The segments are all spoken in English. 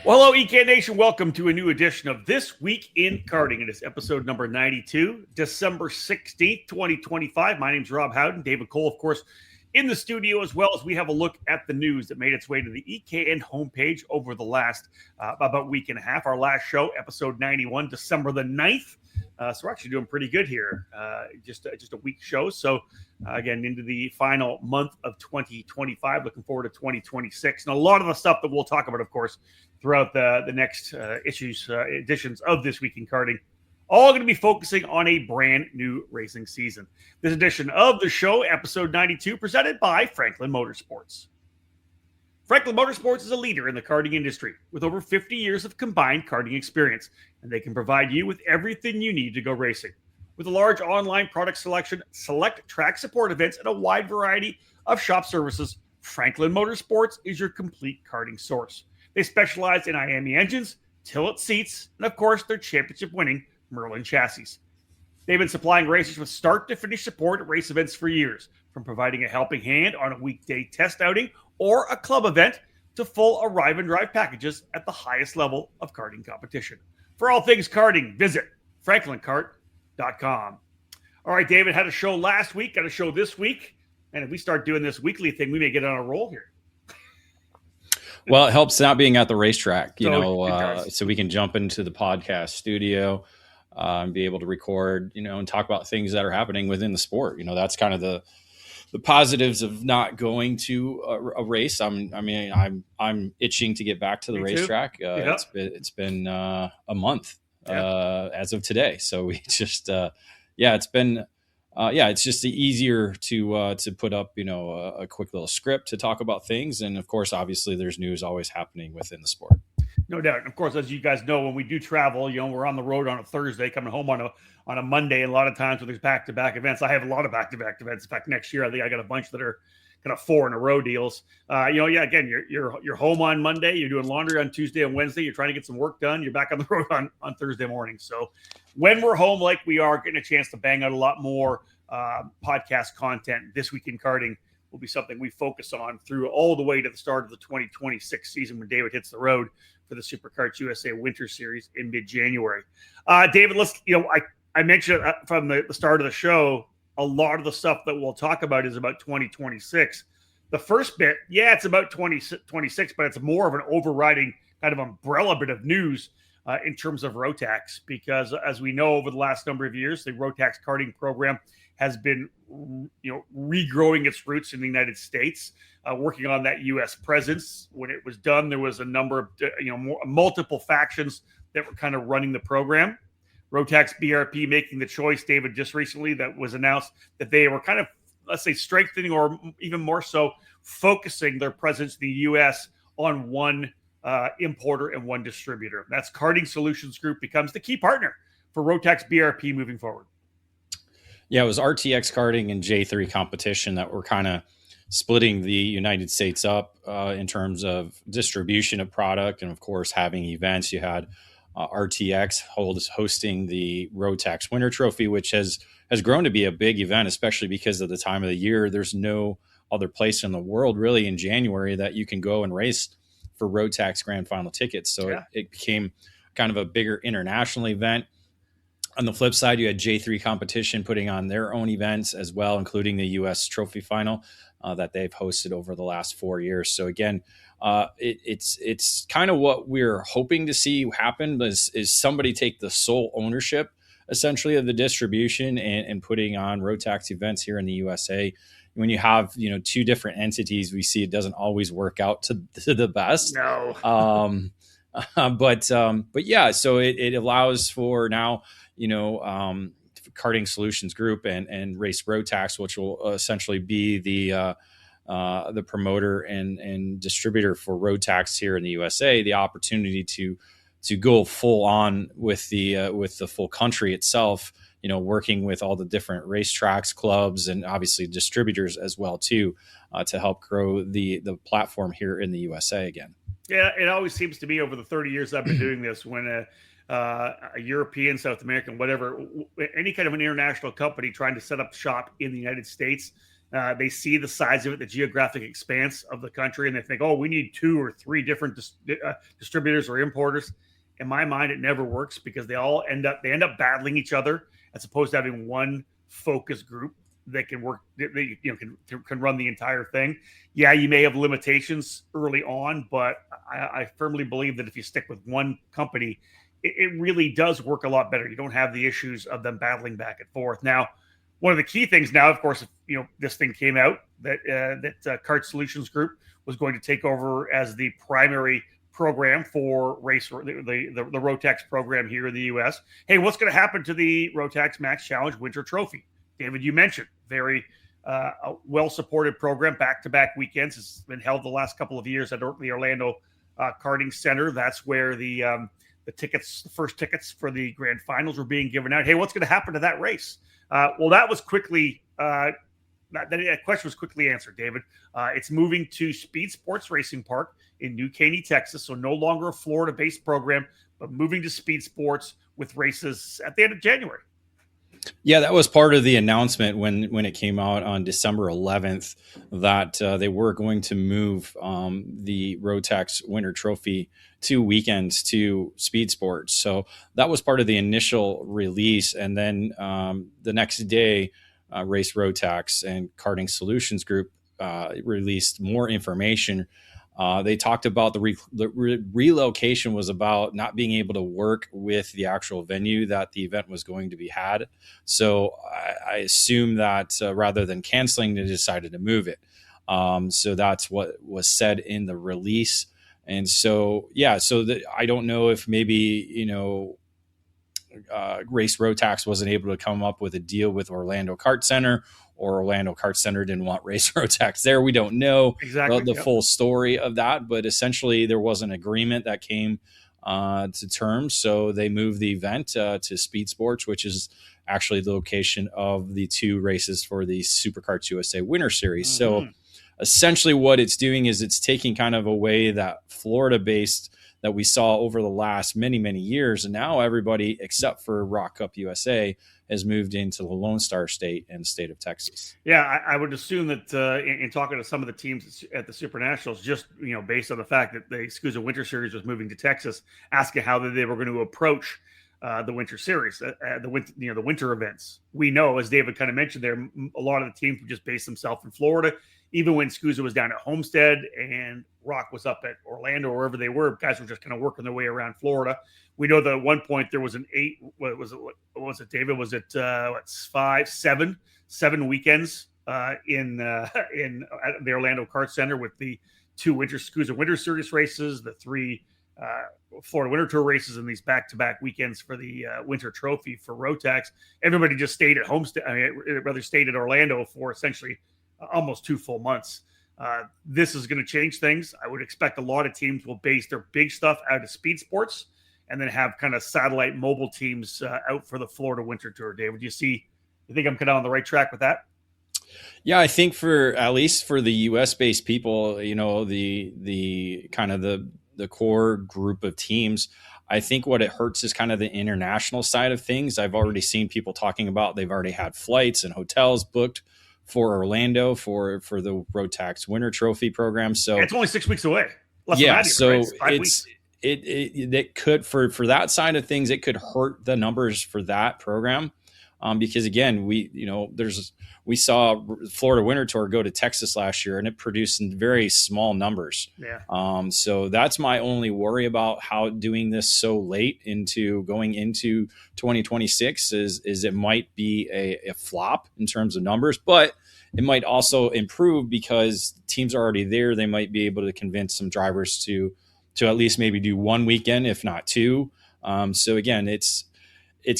Well, hello, EK Nation. Welcome to a new edition of This Week in Karting. It is episode number 92, December 16th, 2025. My name's Rob Howden. David Cole, of course, in the studio, as well as we have a look at the news that made its way to the EKN homepage over the last about week and a half. Our last show, episode 91, December the 9th. So we're actually doing pretty good here. Just a week show. So again, into the final month of 2025. Looking forward to 2026. And a lot of the stuff that we'll talk about, of course, throughout the next editions of This Week in Karting, all going to be focusing on a brand new racing season. This edition of the show, episode 92, presented by Franklin Motorsports. Franklin Motorsports is a leader in the karting industry with over 50 years of combined karting experience, and they can provide you with everything you need to go racing. With a large online product selection, select track support events, and a wide variety of shop services, Franklin Motorsports is your complete karting source. They specialize in IAME engines, Tillett seats, and of course, their championship-winning Merlin chassis. They've been supplying racers with start-to-finish support at race events for years, from providing a helping hand on a weekday test outing or a club event to full arrive and drive packages at the highest level of karting competition. For all things karting, visit franklinkart.com. All right, David had a show last week, got a show this week, and if we start doing this weekly thing, we may get on a roll here. Well, it helps not being at the racetrack, so we can jump into the podcast studio and be able to record, and talk about things that are happening within the sport. That's kind of the positives of not going to a race. I'm itching to get back to the racetrack. It's been a month as of today, so we just it's been. It's just easier to put up, a quick little script to talk about things. And of course, obviously there's news always happening within the sport. No doubt. And of course, as you guys know, when we do travel, we're on the road on a Thursday, coming home on a Monday. And a lot of times when there's back-to-back events, I have a lot of back-to-back events. In fact, next year, I think I got a bunch that are kind of 4 in a row deals. Again, you're home on Monday, you're doing laundry on Tuesday and Wednesday, you're trying to get some work done, you're back on the road on Thursday morning. So when we're home, like we are, getting a chance to bang out a lot more podcast content. This Week in Karting will be something we focus on through all the way to the start of the 2026 season when David hits the road for the SuperKarts USA Winter Series in mid-January. David, I mentioned from the start of the show, a lot of the stuff that we'll talk about is about 2026. The first bit, it's about 2026, but it's more of an overriding kind of umbrella bit of news in terms of Rotax, because as we know, over the last number of years, the Rotax karting program has been, regrowing its roots in the United States, working on that U.S. presence. When it was done, there was a number of, multiple factions that were kind of running the program. Rotax BRP making the choice, David, just recently that was announced that they were kind of, let's say, strengthening or even more so focusing their presence in the U.S. on one importer and one distributor. That's Karting Solutions Group becomes the key partner for Rotax BRP moving forward. Yeah, it was RTX Karting and J3 Competition that were kind of splitting the United States up in terms of distribution of product and, of course, having events. You had RTX hosting the Rotax Winter Trophy, which has grown to be a big event, especially because of the time of the year. There's no other place in the world really in January that you can go and race for Rotax Grand Final tickets. So it became kind of a bigger international event. On the flip side, you had J3 Competition putting on their own events as well, including the U.S. Trophy Final that they've hosted over the last 4 years. So again, it's kind of what we're hoping to see happen is somebody take the sole ownership, essentially, of the distribution and putting on Rotax events here in the USA. When you have two different entities, we see it doesn't always work out to the best. No. But yeah, so it allows for now, Karting Solutions Group and Race Rotax, which will essentially be the promoter and distributor for Rotax here in the USA, the opportunity to go full on with the full country itself, working with all the different racetracks, clubs, and obviously distributors as well too, to help grow the platform here in the USA again. Yeah, it always seems to me over the 30 years I've been doing this, when a European, South American, whatever, any kind of an international company trying to set up shop in the United States, They see the size of it, the geographic expanse of the country, and they think, oh, we need 2 or 3 different distributors or importers. In my mind, it never works because they end up battling each other as opposed to having one focus group that can work, can run the entire thing. Yeah, you may have limitations early on, but I firmly believe that if you stick with one company, it really does work a lot better. You don't have the issues of them battling back and forth. Now, one of the key things now, of course, this thing came out that Kart Solutions Group was going to take over as the primary program for the Rotax program here in the U.S. Hey, what's going to happen to the Rotax Max Challenge Winter Trophy? David, you mentioned very well-supported program, back-to-back weekends. It's been held the last couple of years at the Orlando Karting Center. That's where the first tickets for the grand finals were being given out. Hey, what's going to happen to that race? Well, that was quickly that question was quickly answered, David. It's moving to Speed Sports Racing Park in New Caney, Texas. So no longer a Florida-based program, but moving to Speed Sports with races at the end of January. Yeah, that was part of the announcement when it came out on December 11th that they were going to move the Rotax Winter Trophy 2 weekends to Speed Sports. So that was part of the initial release. And then the next day, Race Rotax and Karting Solutions Group released more information. They talked about the relocation was about not being able to work with the actual venue that the event was going to be had. So I assume that rather than canceling, they decided to move it. So that's what was said in the release. And so, yeah, I don't know if maybe, Race Rotax wasn't able to come up with a deal with Orlando Kart Center, or Orlando Kart Center didn't want Race Rotax there. We don't know exactly the full story of that, but essentially there was an agreement that came to terms. So they moved the event to Speed Sports, which is actually the location of the 2 races for the SuperKarts USA Winter Series. Mm-hmm. So essentially what it's doing is it's taking kind of away that Florida-based that we saw over the last many, many years. And now everybody except for Rock Cup USA has moved into the Lone Star State and state of Texas. Yeah, I would assume that in talking to some of the teams at the Super Nationals, just based on the fact that the SCUSA Winter Series was moving to Texas, asking how they were going to approach the Winter Series, the winter events. We know, as David kind of mentioned there, a lot of the teams would just base themselves in Florida. Even when SCUSA was down at Homestead and Rock was up at Orlando or wherever they were, guys were just kind of working their way around Florida. We know that at one point there was what was it, David? Was it 7 weekends in at the Orlando Kart Center with the 2 SCUSA Winter Series races, the 3 Florida Winter Tour races, and these back-to-back weekends for the Winter Trophy for Rotax. Everybody just stayed at Homestead, rather stayed at Orlando for essentially almost 2 full months. This is going to change things. I would expect a lot of teams will base their big stuff out of Speed Sports and then have kind of satellite mobile teams out for the Florida Winter Tour. David, you think I'm kind of on the right track with that? Yeah, I think at least for the US based people, the kind of the core group of teams, I think what it hurts is kind of the international side of things. I've already seen people talking about they've already had flights and hotels booked for Orlando for the Rotax Winter Trophy program. So it's only 6 weeks away. It could for that side of things, it could hurt the numbers for that program. Because again, we saw Florida Winter Tour go to Texas last year and it produced in very small numbers. Yeah. So that's my only worry about how doing this so late going into 2026 is it might be a flop in terms of numbers, but it might also improve because teams are already there. They might be able to convince some drivers to at least maybe do 1 weekend, if not 2. So again, it's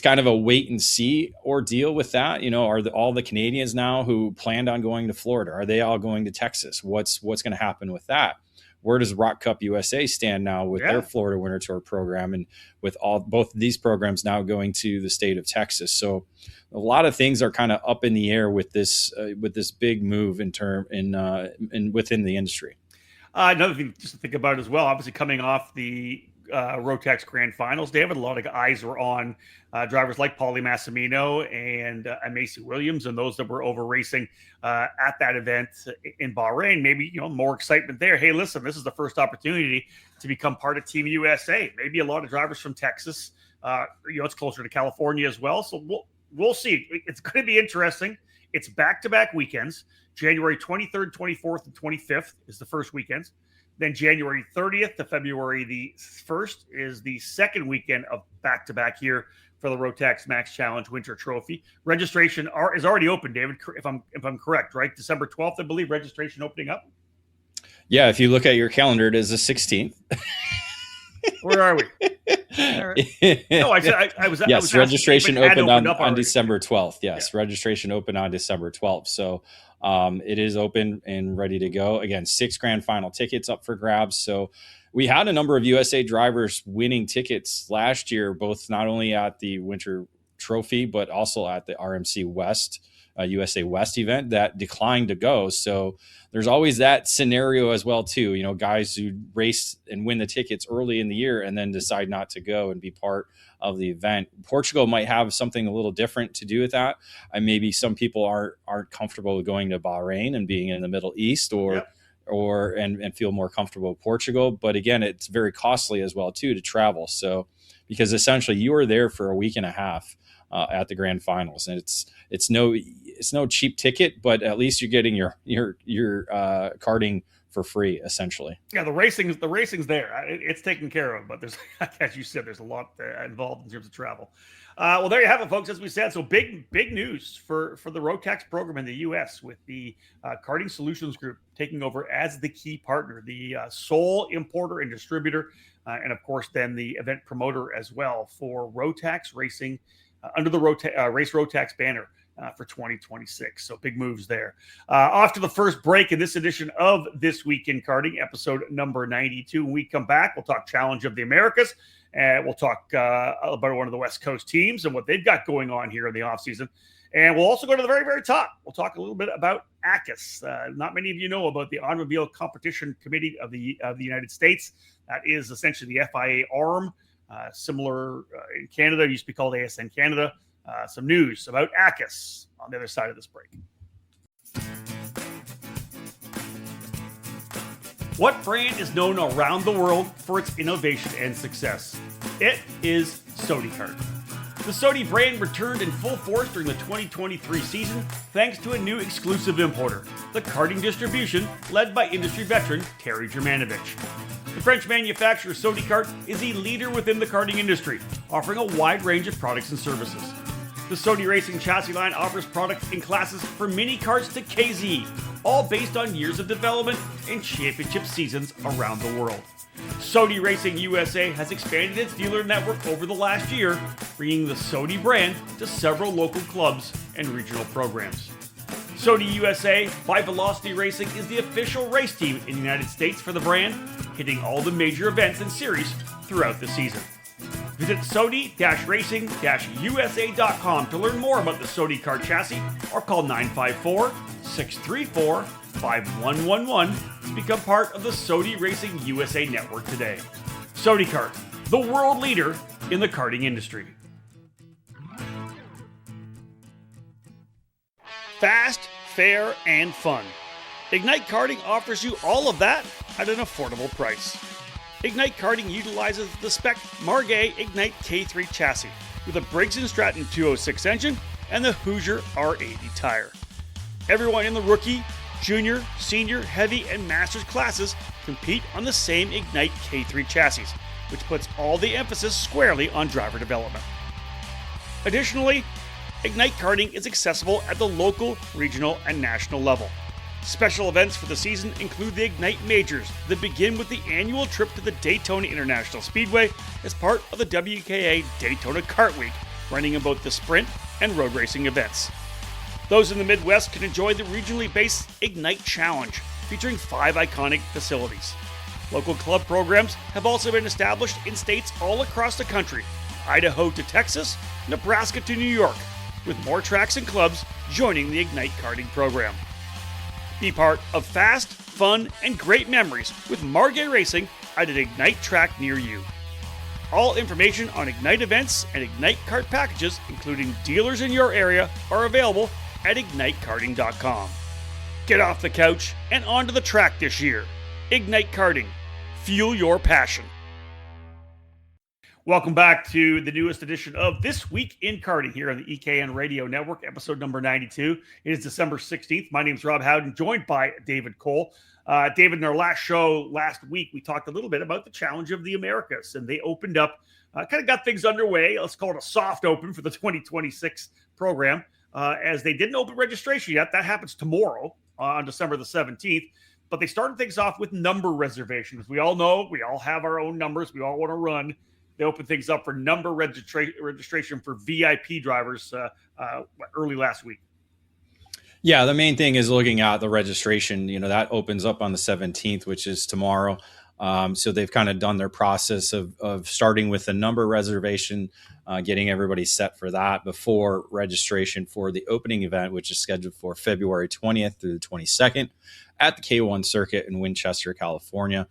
kind of a wait and see ordeal with that. Are all the Canadians now who planned on going to Florida, are they all going to Texas? What's going to happen with that? Where does Rock Cup USA stand now with their Florida Winter Tour program, and with both of these programs now going to the state of Texas? So a lot of things are kind of up in the air with this big move within the industry. Another thing just to think about as well, obviously coming off the Rotax Grand Finals, David. A lot of eyes were on drivers like Paulie Massimino and Macy Williams, and those that were over racing at that event in Bahrain. Maybe more excitement there. Hey, listen, this is the first opportunity to become part of Team USA. Maybe a lot of drivers from Texas. It's closer to California as well, so we'll see. It's going to be interesting. It's back-to-back weekends. January 23rd, 24th, and 25th is the first weekends. Then January 30th to February the 1st is the second weekend of back-to-back here for the Rotax Max Challenge Winter Trophy. Registration is already open, David, if I'm correct, right? December 12th, I believe, registration opening up. Yeah, if you look at your calendar, it is the 16th. Where are we? No, I was. Yes, registration opened on December 12th. Yes, registration opened on December 12th. So it is open and ready to go. Again, 6 grand final tickets up for grabs. So we had a number of USA drivers winning tickets last year, both not only at the Winter Trophy, but also at the RMC West, USA West event that declined to go. So there's always that scenario as well, too. Guys who race and win the tickets early in the year and then decide not to go and be part of the event. Portugal might have something a little different to do with that. And maybe some people aren't comfortable with going to Bahrain and being in the Middle East and feel more comfortable with Portugal. But again, it's very costly as well, too, to travel. So because essentially you are there for a week and a half at the grand finals, and it's no cheap ticket, but at least you're getting your karting for free, essentially. Yeah, the racing's there. It's taken care of, but there's, as you said, there's a lot involved in terms of travel. Well, there you have it, folks. As we said, so big news for the Rotax program in the U.S. with the Karting Solutions Group taking over as the key partner, the sole importer and distributor, and of course then the event promoter as well for Rotax Racing under the Race Rotax banner for 2026. So big moves there. Off to the first break in this edition of This Week in Karting, episode number 92. When we come back, we'll talk Challenge of the Americas. We'll talk about one of the West Coast teams and what they've got going on here in the offseason. And we'll also go to the very, very top. We'll talk a little bit about ACUS. Not many of you know about the Automobile Competition Committee of the United States. That is essentially the FIA arm. Similar in Canada, it used to be called ASN Canada. Some news about ACUS on the other side of this break. What brand is known around the world for its innovation and success? It is SodiKart. The Sodi brand returned in full force during the 2023 season thanks to a new exclusive importer, the Karting Distribution, led by industry veteran Terry Germanovich. The French manufacturer SodiKart is a leader within the karting industry, offering a wide range of products and services. The Sodi Racing chassis line offers products in classes from mini karts to KZ, all based on years of development and championship seasons around the world. Sodi Racing USA has expanded its dealer network over the last year, bringing the Sodi brand to several local clubs and regional programs. Sodi USA by Velocity Racing is the official race team in the United States for the brand, hitting all the major events and series throughout the season. Visit Sodi-Racing-USA.com to learn more about the Sodi Kart chassis or call 954-634-5111 to become part of the Sodi Racing USA network today. Sodi Kart, the world leader in the karting industry. Fast, fair, and fun. Ignite Karting offers you all of that at an affordable price. Ignite Karting utilizes the spec Margay Ignite K3 chassis with a Briggs & Stratton 206 engine and the Hoosier R80 tire. Everyone in the rookie, junior, senior, heavy, and masters classes compete on the same Ignite K3 chassis, which puts all the emphasis squarely on driver development. Additionally, Ignite Karting is accessible at the local, regional, and national level. Special events for the season include the Ignite Majors that begin with the annual trip to the Daytona International Speedway as part of the WKA Daytona Kart Week, running in both the sprint and road racing events. Those in the Midwest can enjoy the regionally based Ignite Challenge, featuring 5 iconic facilities. Local club programs have also been established in states all across the country, Idaho to Texas, Nebraska to New York, with more tracks and clubs joining the Ignite Karting program. Be part of fast, fun, and great memories with Margay Racing at an Ignite track near you. All information on Ignite events and Ignite Kart packages, including dealers in your area, are available at ignitekarting.com. Get off the couch and onto the track this year. Ignite Karting. Fuel your passion. Welcome back to the newest edition of This Week in Karting here on the EKN Radio Network, episode number 92. It is December 16th. My name is Rob Howden, joined by David Cole. David, in our last show last week, we talked a little bit about the Challenge of the Americas, and they opened up, kind of got things underway. Let's call it a soft open for the 2026 program, as they didn't open registration yet. That happens tomorrow on December the 17th. But they started things off with number reservations. We all know, we all have our own numbers. We all want to run. They opened things up for number registration for VIP drivers early last week. Yeah, the main thing is looking at the registration. That opens up on the 17th, which is tomorrow. So they've kind of done their process of starting with the number reservation, getting everybody set for that before registration for the opening event, which is scheduled for February 20th through the 22nd at the K1 circuit in Winchester, California.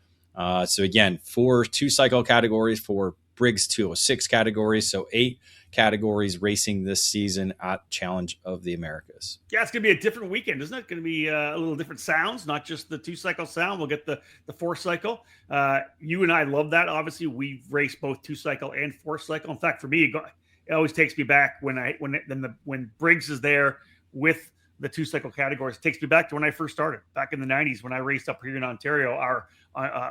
So again, 4 2-cycle categories, 4 Briggs 206 categories, so 8 categories racing this season at Challenge of the Americas. Yeah, it's going to be a different weekend, isn't it? Going to be a little different sounds, not just the 2-cycle sound. We'll get the 4-cycle. You and I love that. Obviously, we've raced both 2-cycle and 4-cycle. In fact, for me, it always takes me back when Briggs is there with the 2-cycle categories. It takes me back to when I first started back in the 90s when I raced up here in Ontario. Our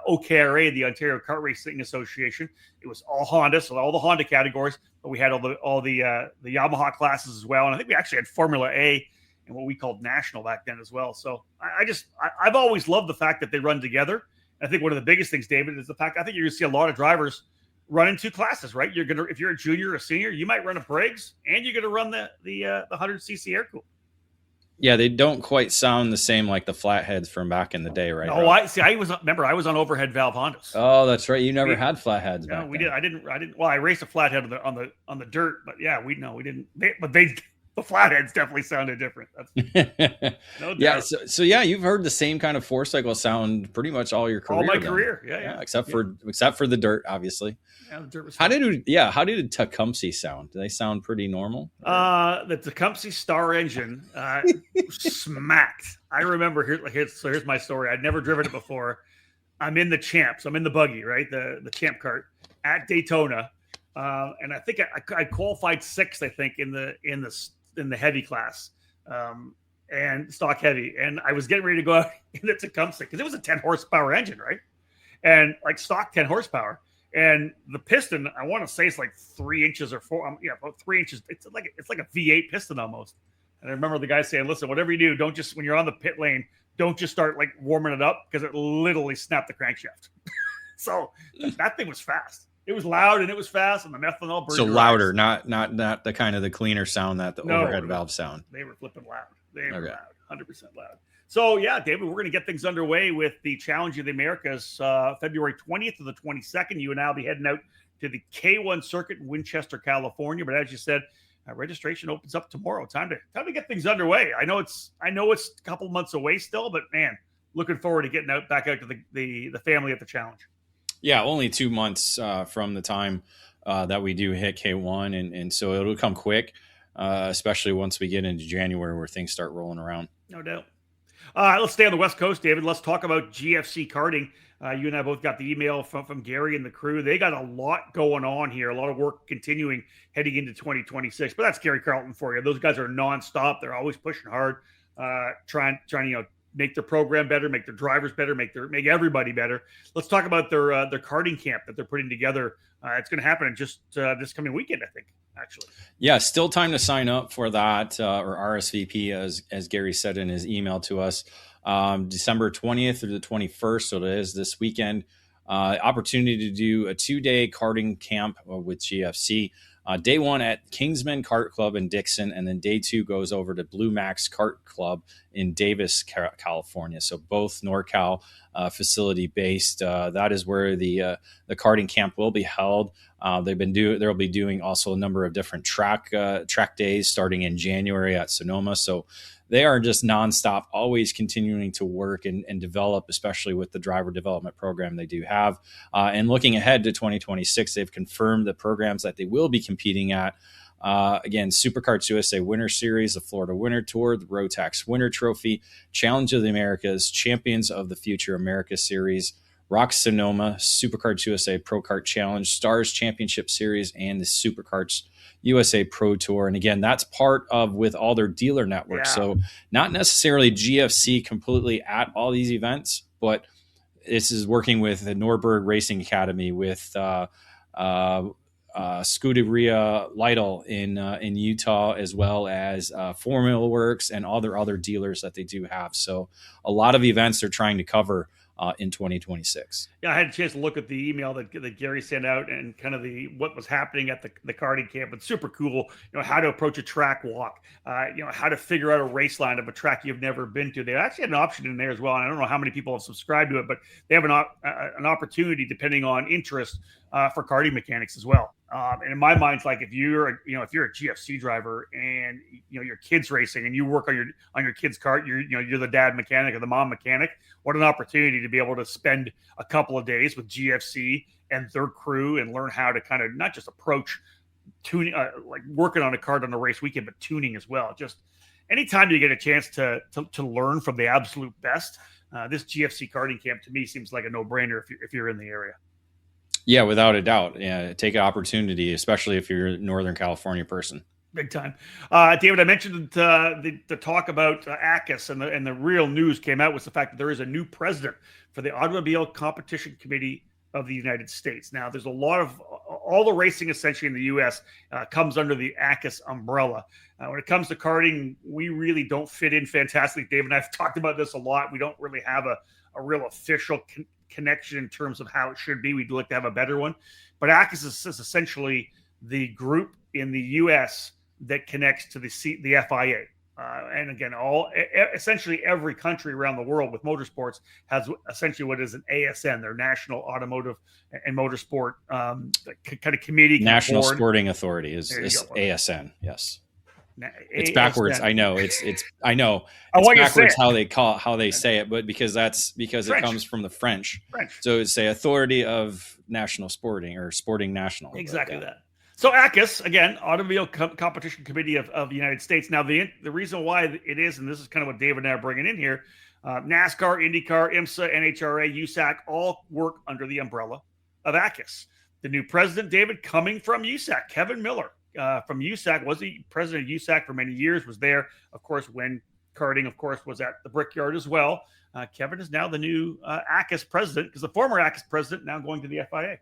OKRA, the Ontario Kart Racing Association, it was all Honda, so all the Honda categories, but we had all the Yamaha classes as well, and I think we actually had Formula A and what we called National back then as well. So I've always loved the fact that they run together. I think one of the biggest things, David, is the fact I think you're going to see a lot of drivers run in 2 classes, right? If you're a junior or a senior, you might run a Briggs, and you're going to run the 100cc air cooled. Yeah, they don't quite sound the same like the flatheads from back in the day, right? Oh, I was on overhead valve Hondas. Oh, that's right. You never had flatheads. No, we did. I didn't. Well, I raced a flathead on the dirt, but yeah, we didn't. The flatheads definitely sounded different. That's no doubt. Yeah. So yeah, you've heard the same kind of 4-cycle sound pretty much all your career. All my career. Yeah. Except for the dirt, obviously. Yeah, the dirt was how did Tecumseh sound? Do they sound pretty normal? The Tecumseh Star engine smacked. I remember here's my story. I'd never driven it before. I'm in the Champs. I'm in the buggy, right? The Champ Kart at Daytona, and I think I qualified 6th. I think in the heavy class, and stock heavy, and I was getting ready to go out in the Tecumseh because it was a 10 horsepower engine, right? And like stock 10 horsepower. And the piston, I want to say it's like 3 inches or 4, about 3 inches. It's like a V8 piston almost. And I remember the guy saying, "Listen, whatever you do, don't just when you're on the pit lane, don't just start like warming it up because it literally snapped the crankshaft." So that thing was fast. It was loud and it was fast, and the methanol burned. So louder, not the kind of the cleaner sound that the overhead valve sound. They were flipping loud. They were loud, 100% loud. So, yeah, David, we're going to get things underway with the Challenge of the Americas, February 20th to the 22nd. You and I will be heading out to the K1 circuit in Winchester, California. But as you said, registration opens up tomorrow. Time to get things underway. I know it's a couple months away still, but man, looking forward to getting back out to the family at the Challenge. Yeah, only 2 months from the time that we do hit K1, and so it'll come quick, especially once we get into January where things start rolling around. No doubt. Let's stay on the West Coast, David. Let's talk about GFC Karting. You and I both got the email from Gary and the crew. They got a lot going on here, a lot of work continuing heading into 2026. But that's Gary Carlton for you. Those guys are nonstop. They're always pushing hard, trying to make their program better, make their drivers better, make everybody better. Let's talk about their karting camp that they're putting together. It's going to happen in just this coming weekend, I think. Actually, yeah, still time to sign up for that or RSVP, as Gary said in his email to us. December 20th through the 21st, so it is this weekend. Opportunity to do a 2-day karting camp with GFC. Day 1 at Kingsman Kart Club in Dixon, and then day 2 goes over to Blue Max Kart Club in Davis, California. So both NorCal facility based. That is where the karting camp will be held. They'll be doing also a number of different track days starting in January at Sonoma. So they are just nonstop, always continuing to work and develop, especially with the driver development program they do have. And looking ahead to 2026, they've confirmed the programs that they will be competing at. Again, Superkarts USA Winter Series, the Florida Winter Tour, the Rotax Winter Trophy, Challenge of the Americas, Champions of the Future America Series, Rock Sonoma, Superkarts USA Pro Kart Challenge, Stars Championship Series, and the Superkarts USA Pro Tour. And again, that's part of with all their dealer networks. Yeah. So not necessarily GFC completely at all these events, but this is working with the Norberg Racing Academy, with Scuderia Lytle in Utah, as well as Formula Works and all their other dealers that they do have. So a lot of events they're trying to cover in 2026. Yeah, I had a chance to look at the email that Gary sent out and kind of what was happening at the karting camp. It's super cool, how to approach a track walk, how to figure out a race line of a track you've never been to. They actually had an option in there as well. And I don't know how many people have subscribed to it, but they have an opportunity, depending on interest, for karting mechanics as well. And in my mind, it's like if you're a GFC driver and your kid's racing and you work on your kid's kart, you're the dad mechanic or the mom mechanic. What an opportunity to be able to spend a couple of days with GFC and their crew and learn how to kind of not just approach tuning, like working on a kart on the race weekend, but tuning as well. Just anytime you get a chance to learn from the absolute best, this GFC karting camp to me seems like a no-brainer if you're in the area. Yeah, without a doubt. Yeah, take an opportunity, especially if you're a Northern California person. Big time. David, I mentioned the talk about ACUS, and the real news came out was the fact that there is a new president for the Automobile Competition Committee of the United States. Now, there's a lot of all the racing essentially in the U.S. Comes under the ACUS umbrella. When it comes to karting, we really don't fit in fantastically. David and I've talked about this a lot. We don't really have a real official connection in terms of how it should be. We'd like to have a better one. But ACUS is essentially the group in the U.S. that connects to the FIA. And again, essentially every country around the world with motorsports has essentially what is an ASN, their National Automotive and Motorsport kind of committee. National Sporting Authority is ASN. Yes. It's backwards. I know. I know. It's backwards how they say it, but because French. It comes from the French. So it's a Authority of National Sporting or Sporting National. Exactly that. So ACUS, again, Automobile Competition Committee of the United States. Now, the reason why it is, and this is kind of what David and I are bringing in here, NASCAR, IndyCar, IMSA, NHRA, USAC all work under the umbrella of ACUS. The new president, David, coming from USAC, Kevin Miller from USAC, was the president of USAC for many years, was there, of course, when karting, of course, was at the Brickyard as well. Kevin is now the new ACUS president, because the former ACUS president now going to the FIA.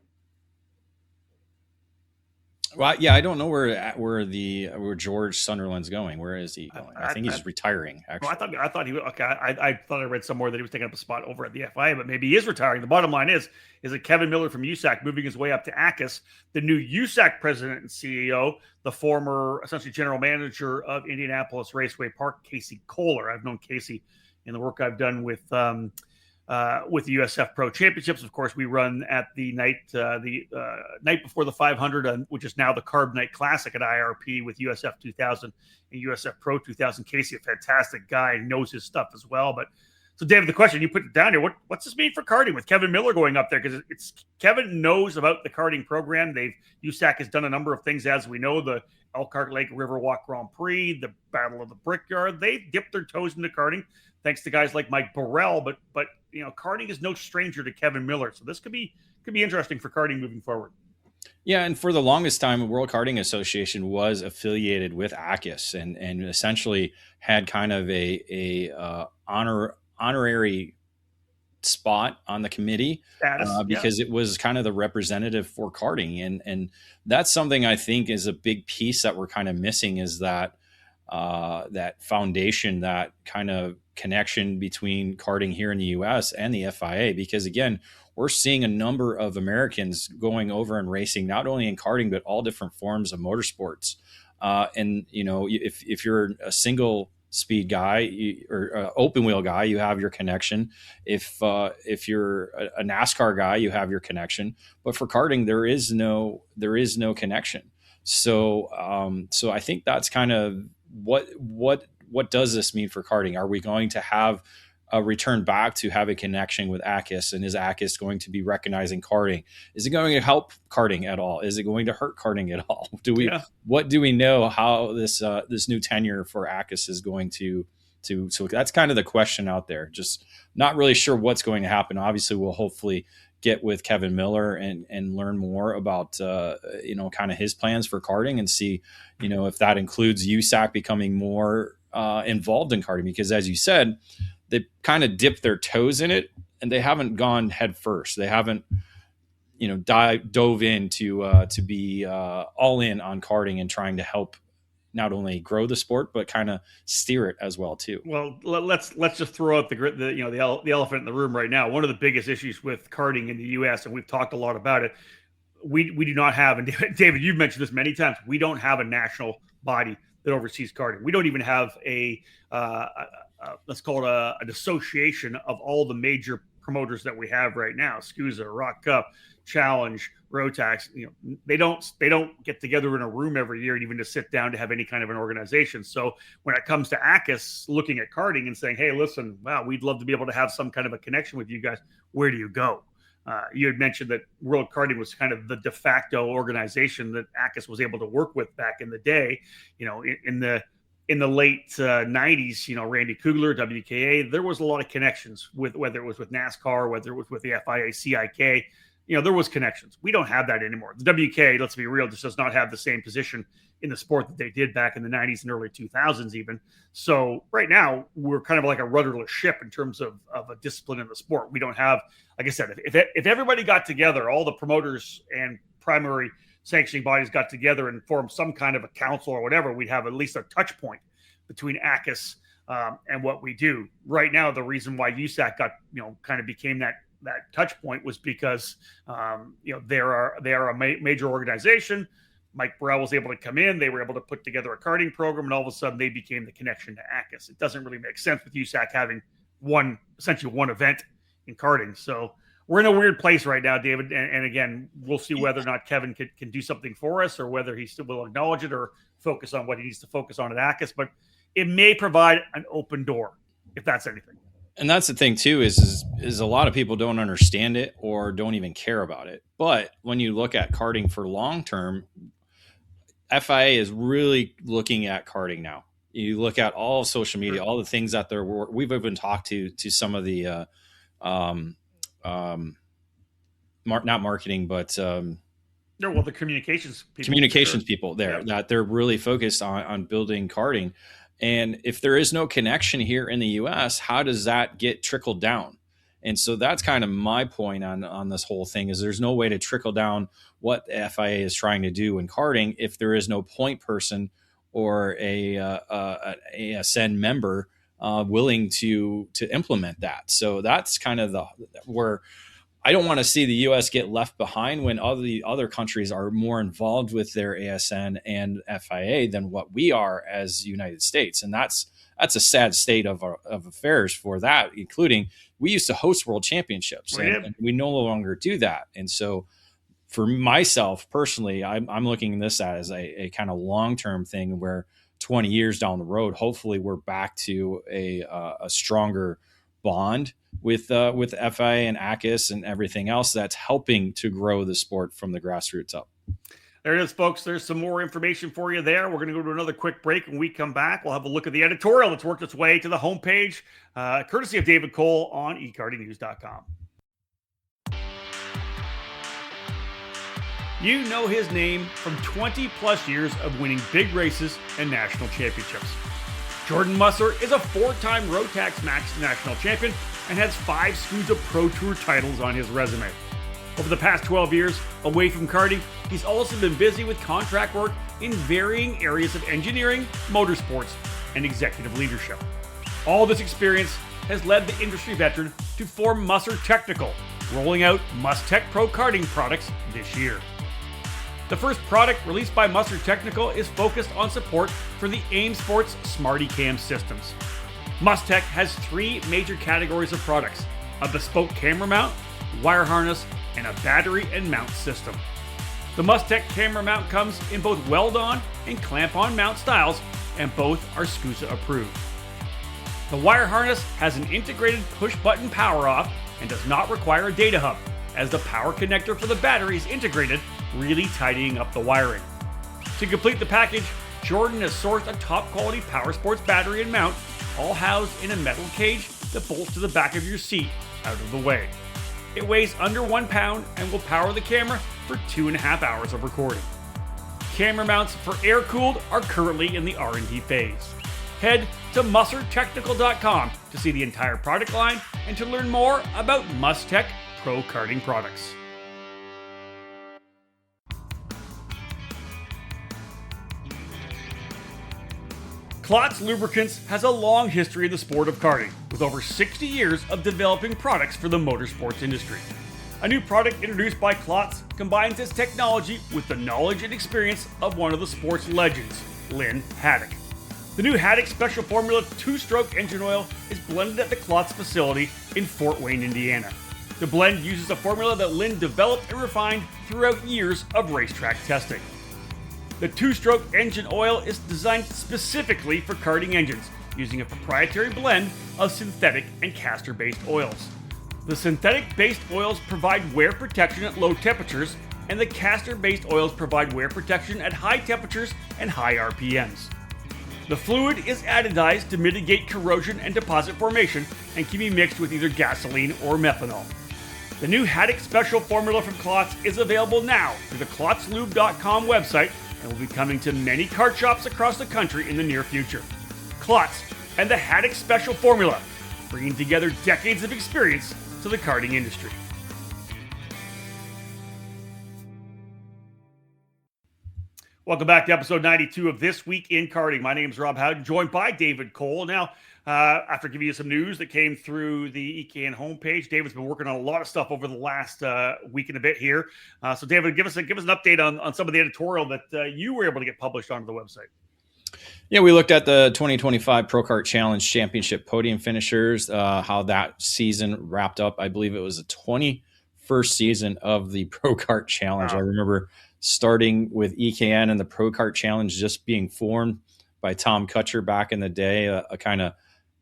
Well, yeah, I don't know where George Sunderland's going. Where is he going? I think he's retiring. Actually, well, I thought he. Okay, I thought I read somewhere that he was taking up a spot over at the FIA, but maybe he is retiring. The bottom line is that Kevin Miller from USAC moving his way up to ACUS, the new USAC president and CEO, the former essentially general manager of Indianapolis Raceway Park, Casey Kohler. I've known Casey in the work I've done with the USF Pro Championships. Of course, we run at the night before the 500, which is now the Carb Night Classic at IRP with USF 2000 and USF Pro 2000. Casey, a fantastic guy, knows his stuff as well. But so, David, the question you put it down here: what's this mean for karting with Kevin Miller going up there? Because it's Kevin knows about the karting program. USAC has done a number of things, as we know, the Elkhart Lake Riverwalk Grand Prix, the Battle of the Brickyard. They dipped their toes into karting, thanks to guys like Mike Burrell. But karting is no stranger to Kevin Miller, so this could be interesting for karting moving forward. Yeah, and for the longest time, the World Karting Association was affiliated with ACUS and essentially had kind of a honorary spot on the committee because it was kind of the representative for karting, and that's something I think is a big piece that we're kind of missing, is that foundation, that kind of connection between karting here in the US and the FIA, because again, we're seeing a number of Americans going over and racing, not only in karting, but all different forms of motorsports. And if you're a single speed guy or open wheel guy, you have your connection. If you're a NASCAR guy, you have your connection. But for karting, there is no connection. So I think that's kind of what what does this mean for karting? Are we going to have a return back to have a connection with ACUS? And is ACUS going to be recognizing karting? Is it going to help karting at all? Is it going to hurt karting at all? What do we know how this new tenure for ACUS is going to so that's kind of the question out there. Just not really sure what's going to happen. Obviously, we'll hopefully get with Kevin Miller and learn more about kind of his plans for karting and see if that includes USAC becoming more involved in karting, because as you said, they kind of dipped their toes in it and they haven't gone head first. They haven't dove in to be all in on karting and trying to help not only grow the sport but kind of steer it as well too. Well, let's just throw out the elephant in the room right now. One of the biggest issues with karting in the U.S., and we've talked a lot about it, we do not have, and David, you've mentioned this many times, we don't have a national body that oversees karting. We don't even have a let's call it an association of all the major promoters that we have right now: SCUSA, Rock Cup, Challenge, Rotax. They don't get together in a room every year and even to sit down to have any kind of an organization. So when it comes to ACUS looking at karting and saying, hey, listen, wow, we'd love to be able to have some kind of a connection with you guys, where do you go? You had mentioned that World Karting was kind of the de facto organization that ACUS was able to work with back in the day. In the late 90s, Randy Kugler, WKA, there was a lot of connections with, whether it was with NASCAR, whether it was with the FIA, CIK, there was connections. We don't have that anymore. The WK, let's be real, just does not have the same position in the sport that they did back in the 90s and early 2000s even. So right now, we're kind of like a rudderless ship in terms of a discipline in the sport. We don't have, like I said, if everybody got together, all the promoters and primary sanctioning bodies got together and formed some kind of a council or whatever, we'd have at least a touch point between ACUS and what we do. Right now, the reason why USAC got, kind of became that touch point was because, they are a major organization. Mike Burrell was able to come in. They were able to put together a karting program, and all of a sudden they became the connection to ACUS. It doesn't really make sense with USAC having essentially one event in karting. So we're in a weird place right now, David. And again, we'll see whether or not Kevin can do something for us, or whether he still will acknowledge it or focus on what he needs to focus on at ACUS. But it may provide an open door, if that's anything. And that's the thing too, is a lot of people don't understand it or don't even care about it. But when you look at karting for long term, FIA is really looking at karting now. You look at all of social media, all the things that we've even talked to some of the not marketing, but the communications people there, that they're really focused on building karting. And if there is no connection here in the US, how does that get trickled down? And so that's kind of my point on this whole thing, is there's no way to trickle down what the FIA is trying to do in karting if there is no point person or a ASN member willing to implement that. So that's kind of where I don't want to see the U.S. get left behind when all the other countries are more involved with their ASN and FIA than what we are as the United States. And that's a sad state of affairs for that, including we used to host world championships and we no longer do that. And so for myself personally, I'm looking at this as a kind of long-term thing where 20 years down the road, hopefully we're back to a stronger bond with FIA and ACUS and everything else that's helping to grow the sport from the grassroots up. There it is, folks. There's some more information for you there. We're going to go to another quick break. When we come back, we'll have a look at the editorial that's worked its way to the homepage, courtesy of David Cole on ekartingnews.com. You know his name from 20 plus years of winning big races and national championships. Jordan Musser is a 4-time Rotax Max national champion and has 5 SCUSA Pro Tour titles on his resume. Over the past 12 years, away from karting, he's also been busy with contract work in varying areas of engineering, motorsports, and executive leadership. All this experience has led the industry veteran to form Musser Technical, rolling out Mustech Pro karting products this year. The first product released by Musser Technical is focused on support for the AIM Sports Smarty Cam systems. Mustech has 3 major categories of products: a bespoke camera mount, wire harness, and a battery and mount system. The Mustech camera mount comes in both weld-on and clamp-on mount styles and both are SCUSA approved. The wire harness has an integrated push-button power-off and does not require a data hub, as the power connector for the battery is integrated, really tidying up the wiring. To complete the package, Jordan has sourced a top-quality power sports battery and mount, all housed in a metal cage that bolts to the back of your seat, out of the way. It weighs under 1 pound and will power the camera for 2.5 hours of recording. Camera mounts for air-cooled are currently in the R&D phase. Head to mussertechnical.com to see the entire product line and to learn more about Mustech Pro Karting products. Klotz Lubricants has a long history in the sport of karting, with over 60 years of developing products for the motorsports industry. A new product introduced by Klotz combines its technology with the knowledge and experience of one of the sport's legends, Lynn Haddock. The new Haddock Special Formula 2-stroke engine oil is blended at the Klotz facility in Fort Wayne, Indiana. The blend uses a formula that Lynn developed and refined throughout years of racetrack testing. The 2-stroke engine oil is designed specifically for karting engines, using a proprietary blend of synthetic and castor-based oils. The synthetic-based oils provide wear protection at low temperatures, and the castor-based oils provide wear protection at high temperatures and high RPMs. The fluid is anodized to mitigate corrosion and deposit formation and can be mixed with either gasoline or methanol. The new Haddock Special Formula from Klotz is available now through the KlotzLube.com website and will be coming to many kart shops across the country in the near future. Klotz and the Haddock Special Formula, bringing together decades of experience to the karting industry. Welcome back to episode 92 of This Week in Karting. My name is Rob Howden, joined by David Cole. Now, after giving you some news that came through the EKN homepage, David's been working on a lot of stuff over the last week and a bit here. So, David, give us an update on some of the editorial that you were able to get published onto the website. Yeah, we looked at the 2025 Pro Kart Challenge Championship podium finishers, how that season wrapped up. I believe it was the 21st season of the Pro Kart Challenge. Wow. I remember starting with EKN and the Pro Kart Challenge just being formed by Tom Kutcher back in the day, a kind of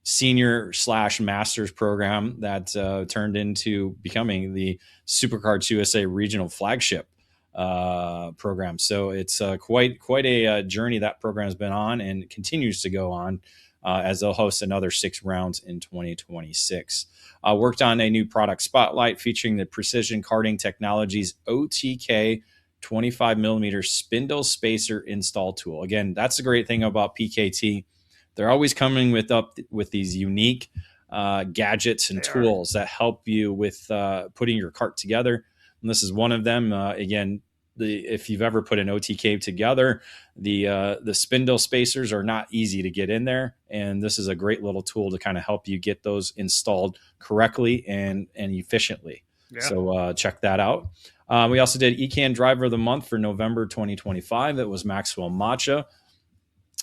senior/masters program that turned into becoming the SuperKarts USA regional flagship program. So it's quite a journey that program has been on and continues to go on as they'll host another 6 rounds in 2026. Worked on a new product spotlight featuring the Precision Karting Technologies OTK 25 millimeter spindle spacer install tool. Again, that's the great thing about PKT. They're always coming with these unique gadgets and tools that help you with putting your kart together. And this is one of them. Again, if you've ever put an OTK together, the spindle spacers are not easy to get in there. And this is a great little tool to kind of help you get those installed correctly and efficiently. Yeah. So check that out. We also did EKN Driver of the Month for November 2025. It was Maxwell Macha,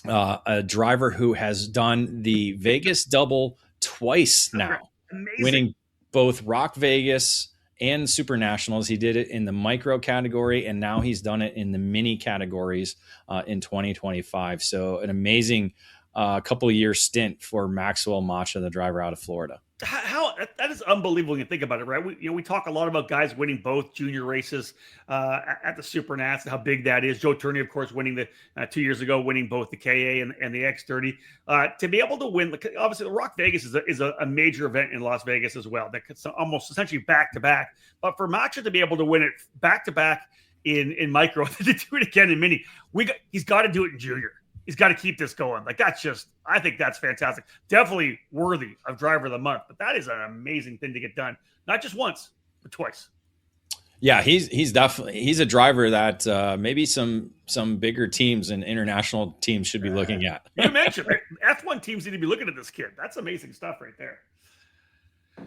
a driver who has done the Vegas double twice now. Amazing. Winning both Rock Vegas and Super Nationals. He did it in the micro category, and now he's done it in the mini categories in 2025. So an amazing couple of year stint for Maxwell Macha, the driver out of Florida. How that is unbelievable when you think about it, right? We talk a lot about guys winning both junior races at the Super Nats and how big that is. Joe Turney, of course, winning the 2 years ago, winning both the KA and the X30. To be able to win, obviously, the Rock Vegas is a major event in Las Vegas as well. That's almost essentially back to back. But for Macha to be able to win it back to back in micro, to do it again in mini, he's got to do it in junior. He's got to keep this going. I think that's fantastic. Definitely worthy of Driver of the Month. But that is an amazing thing to get done. Not just once, but twice. Yeah, he's a driver that maybe some bigger teams and international teams should be looking at. You mentioned F1 teams need to be looking at this kid. That's amazing stuff right there.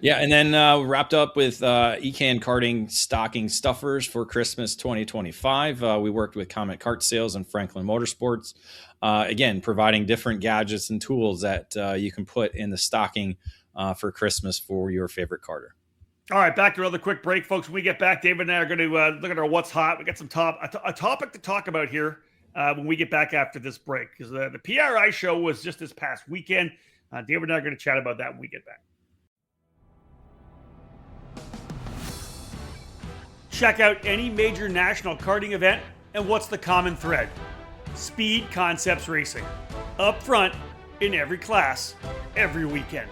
Yeah, and then wrapped up with EKN Karting stocking stuffers for Christmas 2025. We worked with Comet Kart Sales and Franklin Motorsports. Again, providing different gadgets and tools that you can put in the stocking for Christmas for your favorite karter. All right, back to another quick break, folks. When we get back, David and I are going to look at our What's Hot. We got a topic to talk about here when we get back after this break, because the PRI show was just this past weekend. David and I are going to chat about that when we get back. Check out any major national karting event, and what's the common thread? Speed Concepts Racing. Up front, in every class, every weekend.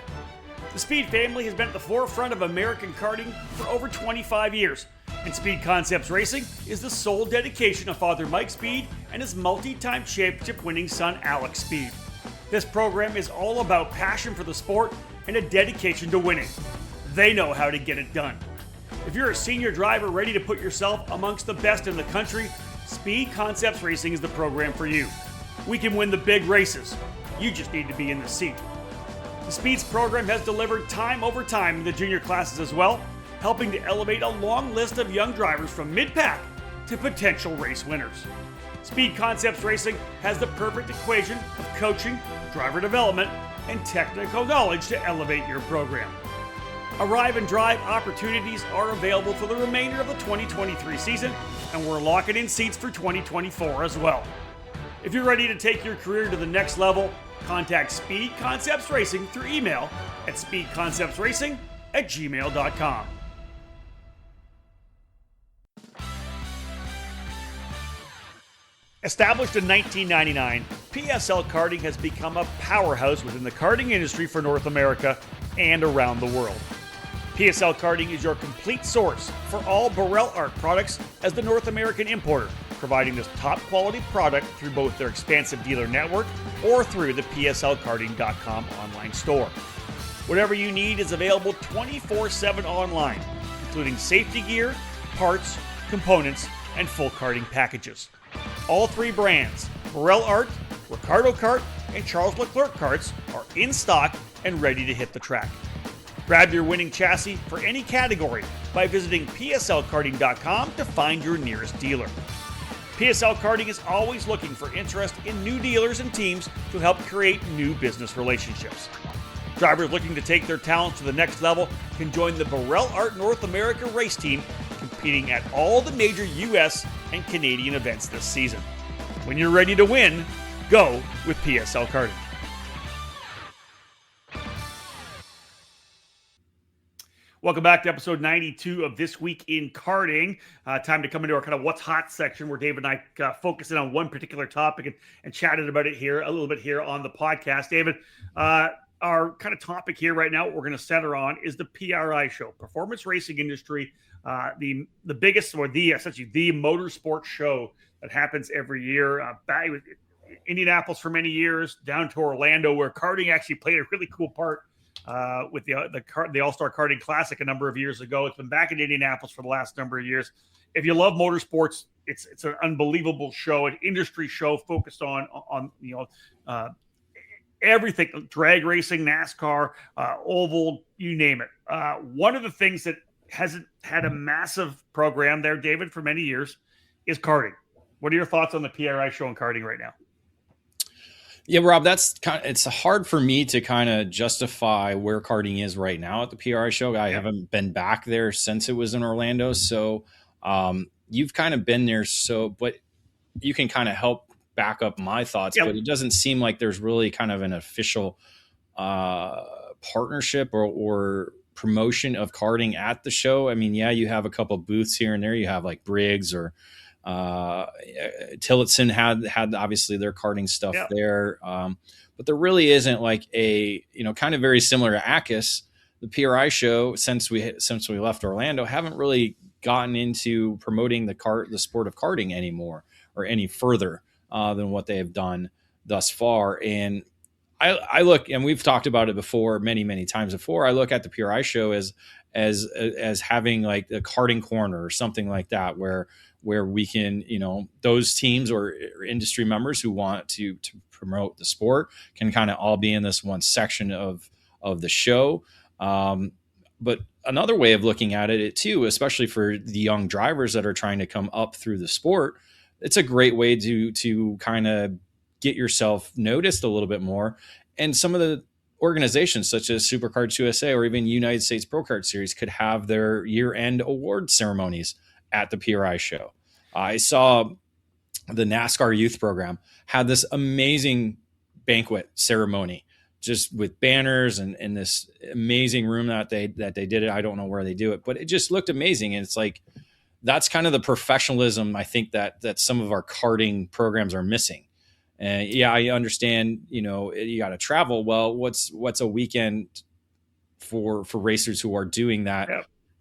The Speed family has been at the forefront of American karting for over 25 years, and Speed Concepts Racing is the sole dedication of Father Mike Speed and his multi-time championship-winning son Alex Speed. This program is all about passion for the sport and a dedication to winning. They know how to get it done. If you're a senior driver ready to put yourself amongst the best in the country, Speed Concepts Racing is the program for you. We can win the big races. You just need to be in the seat. The Speeds program has delivered time over time in the junior classes as well, helping to elevate a long list of young drivers from mid-pack to potential race winners. Speed Concepts Racing has the perfect equation of coaching, driver development, and technical knowledge to elevate your program. Arrive and drive opportunities are available for the remainder of the 2023 season, and we're locking in seats for 2024 as well. If you're ready to take your career to the next level, contact Speed Concepts Racing through email at speedconceptsracing@gmail.com. Established in 1999, PSL Karting has become a powerhouse within the karting industry for North America and around the world. PSL Karting is your complete source for all Burrell Art products as the North American importer, providing this top quality product through both their expansive dealer network or through the pslkarting.com online store. Whatever you need is available 24/7 online, including safety gear, parts, components, and full karting packages. All three brands, Burrell Art, Ricardo Kart, and Charles Leclerc Karts, are in stock and ready to hit the track. Grab your winning chassis for any category by visiting pslkarting.com to find your nearest dealer. PSL Karting is always looking for interest in new dealers and teams to help create new business relationships. Drivers looking to take their talents to the next level can join the Burrell Art North America race team, competing at all the major US and Canadian events this season. When you're ready to win, go with PSL Karting. Welcome back to episode 92 of This Week in Karting. Time to come into our kind of What's Hot section, where David and I focus in on one particular topic and chatted about it here a little bit here on the podcast. David, our kind of topic here right now, what we're going to center on is the PRI show, Performance Racing Industry, the biggest, or essentially the motorsport show that happens every year. Back with Indianapolis for many years, down to Orlando, where karting actually played a really cool part with the All-Star Karting Classic a number of years ago. It's been back in Indianapolis for the last number of years. If you love motorsports, it's an unbelievable show, an industry show focused on everything, drag racing, NASCAR, oval, you name it. One of the things that hasn't had a massive program there, David, for many years is karting. What are your thoughts on the PRI show and karting right now? Yeah, Rob, it's hard for me to kind of justify where karting is right now at the PRI show. I haven't been back there since it was in Orlando. So you've kind of been there. But you can kind of help back up my thoughts, but it doesn't seem like there's really kind of an official partnership or promotion of karting at the show. I mean, yeah, you have a couple of booths here and there. You have like Briggs or Tillotson had obviously their karting stuff there. But there really isn't like a, kind of very similar to ACUS, the PRI show since we left Orlando, haven't really gotten into promoting the sport of karting anymore or any further than what they have done thus far. And I look, and we've talked about it before, many, many times before. I look at the PRI show as having like a karting corner or something like that, where we can, those teams or industry members who want to promote the sport can kind of all be in this one section of the show. But another way of looking at it too, especially for the young drivers that are trying to come up through the sport, it's a great way to kind of get yourself noticed a little bit more. And some of the organizations such as Supercards USA or even United States Pro Kart Series could have their year-end award ceremonies at the PRI show. I saw the NASCAR youth program had this amazing banquet ceremony, just with banners and this amazing room that they did it. I don't know where they do it, but it just looked amazing. And it's like, that's kind of the professionalism I think that some of our karting programs are missing. And yeah, I understand, you got to travel. Well, what's a weekend for racers who are doing that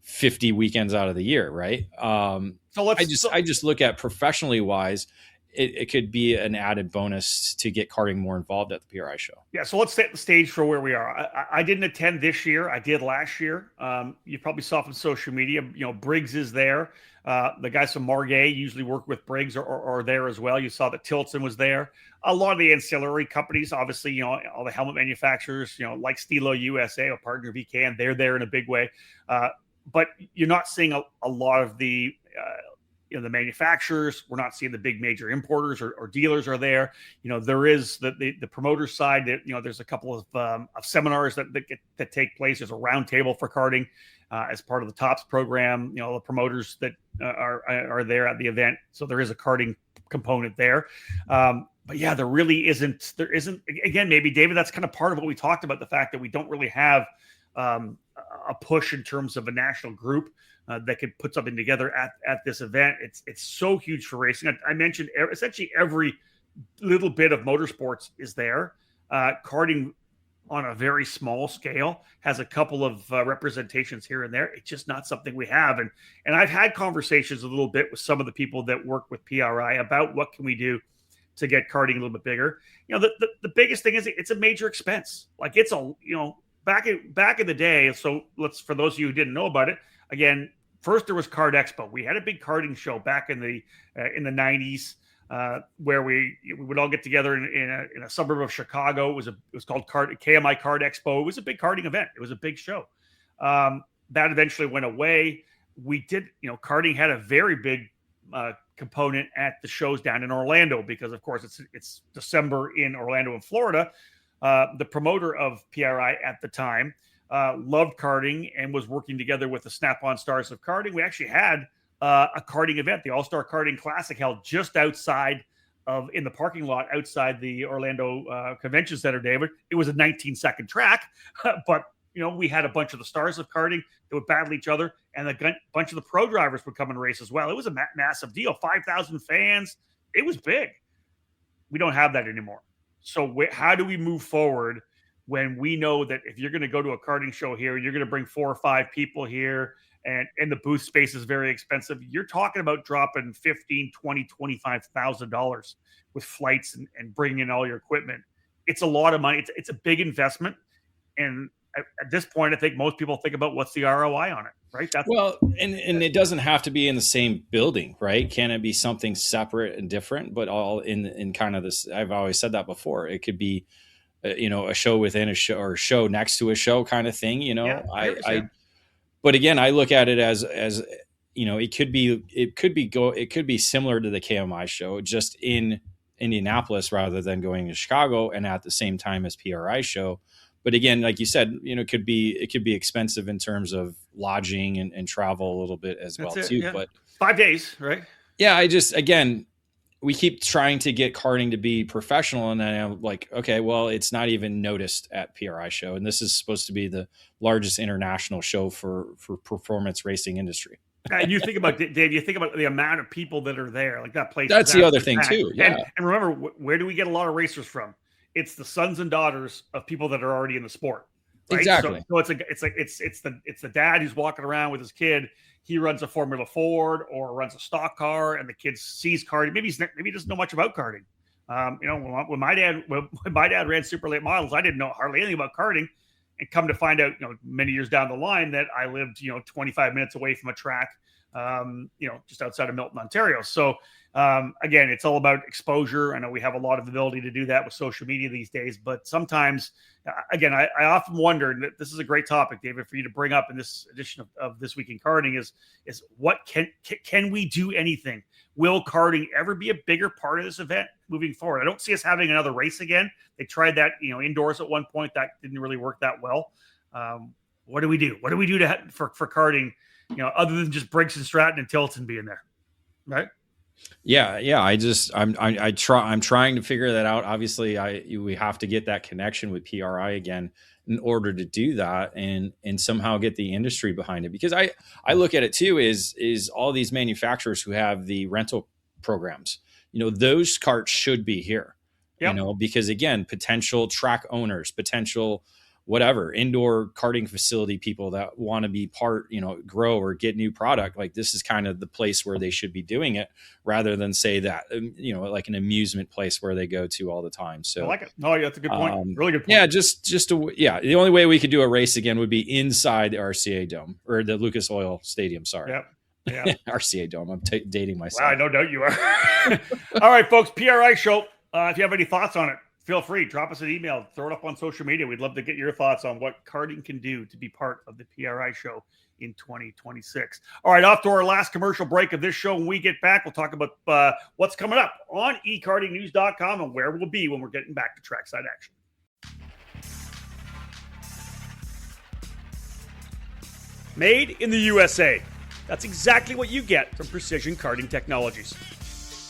50 weekends out of the year, right? I just look at professionally wise, it could be an added bonus to get karting more involved at the PRI show. Yeah, so let's set the stage for where we are. I didn't attend this year. I did last year. You probably saw from social media, Briggs is there. The guys from Margay usually work with Briggs or there as well. You saw that Tilton was there. A lot of the ancillary companies, obviously, all the helmet manufacturers, like Stilo USA or Partner VK, and they're there in a big way. But you're not seeing a lot of the the manufacturers. We're not seeing the big major importers or dealers are there. There is the promoter side that, there's a couple of seminars that take place. There's a round table for karting as part of the TOPS program. The promoters that are there at the event. So there is a karting component there. But yeah, there isn't, again, maybe David, that's kind of part of what we talked about, the fact that we don't really have a push in terms of a national group that could put something together at this event. It's so huge for racing. I mentioned essentially every little bit of motorsports is there. Karting on a very small scale has a couple of representations here and there. It's just not something we have. And I've had conversations a little bit with some of the people that work with PRI about what can we do to get karting a little bit bigger. The biggest thing is it's a major expense. Like it's back in the day. So for those of you who didn't know about it, again, first there was Kart Expo. We had a big karting show back in the 90s where we would all get together in a suburb of Chicago. It was called KMI Kart Expo. It was a big karting event. It was a big show. That eventually went away. We did, karting had a very big component at the shows down in Orlando because, of course, it's December in Orlando in Florida. The promoter of PRI at the time loved karting and was working together with the Snap-on Stars of Karting. We actually had a karting event, the All-Star Karting Classic, held just outside in the parking lot outside the Orlando Convention Center, David. It was a 19-second track, but we had a bunch of the stars of karting that would battle each other, and a bunch of the pro drivers would come and race as well. It was a massive deal. 5,000 fans. It was big. We don't have that anymore. So how do we move forward when we know that if you're going to go to a karting show here, you're going to bring 4 or 5 people here, and the booth space is very expensive. You're talking about dropping $15,000, $20,000, $25,000 with flights and bringing in all your equipment. It's a lot of money. It's a big investment. And at this point, I think most people think about what's the ROI on it, right? And it doesn't have to be in the same building, right? Can it be something separate and different, but all in kind of this? I've always said that before. It could be, a show within a show or a show next to a show kind of thing. But again, I look at it as it could be similar to the KMI show, just in Indianapolis rather than going to Chicago and at the same time as PRI show. But again, like you said, it could be expensive in terms of lodging and travel a little bit as well too. Yeah. But 5 days, right? Yeah, we keep trying to get karting to be professional, and then I'm like, okay, well, it's not even noticed at PRI show, and this is supposed to be the largest international show for performance racing industry. And you think about Dave, you think about the amount of people that are there, like that place. That's the other thing too. Yeah. And remember, where do we get a lot of racers from? It's the sons and daughters of people that are already in the sport. Right? Exactly. So it's the dad who's walking around with his kid. He runs a Formula Ford or runs a stock car, and the kid sees karting. Maybe he doesn't know much about karting. When my dad ran super late models, I didn't know hardly anything about karting, and come to find out, many years down the line that I lived, 25 minutes away from a track, just outside of Milton, Ontario. So again, it's all about exposure. I know we have a lot of ability to do that with social media these days, but sometimes, again, I often wonder, and this is a great topic, David, for you to bring up in this edition of This Week in Karting is what can we do anything? Will karting ever be a bigger part of this event moving forward? I don't see us having another race again. They tried that, indoors at one point. That didn't really work that well. What do we do? What do we do for karting, other than just Briggs and Stratton and Tilton being there, right? Yeah. I'm trying to figure that out. Obviously, we have to get that connection with PRI again in order to do that and somehow get the industry behind it. Because I look at it too is all these manufacturers who have the rental programs, those carts should be here, Yep. because again, potential track owners, potential whatever indoor karting facility people that want to be part, grow or get new product. Like this is kind of the place where they should be doing it rather than say that, like an amusement place where they go to all the time. So I like it. Oh yeah, that's a good point. Really good point. Yeah. The only way we could do a race again would be inside the RCA Dome or the Lucas Oil Stadium. Sorry. Yep. Yeah. RCA Dome. I'm dating myself. Wow, no doubt you are. All right, folks, PRI show. If you have any thoughts on it, feel free, drop us an email, throw it up on social media. We'd love to get your thoughts on what karting can do to be part of the PRI show in 2026. All right, off to our last commercial break of this show. When we get back, we'll talk about what's coming up on ekartingnews.com and where we'll be when we're getting back to trackside action. Made in the USA. That's exactly what you get from Precision Karting Technologies.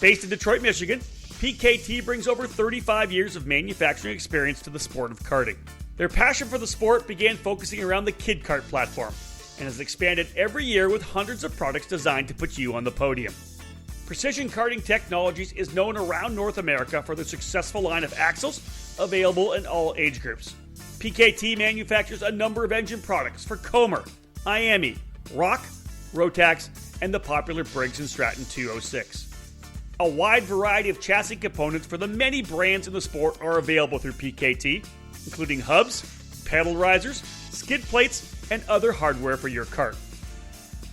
Based in Detroit, Michigan, PKT brings over 35 years of manufacturing experience to the sport of karting. Their passion for the sport began focusing around the Kid Kart platform and has expanded every year with hundreds of products designed to put you on the podium. Precision Karting Technologies is known around North America for their successful line of axles, available in all age groups. PKT manufactures a number of engine products for Comer, IAME, Rock, Rotax, and the popular Briggs & Stratton 206. A wide variety of chassis components for the many brands in the sport are available through PKT, including hubs, pedal risers, skid plates, and other hardware for your kart.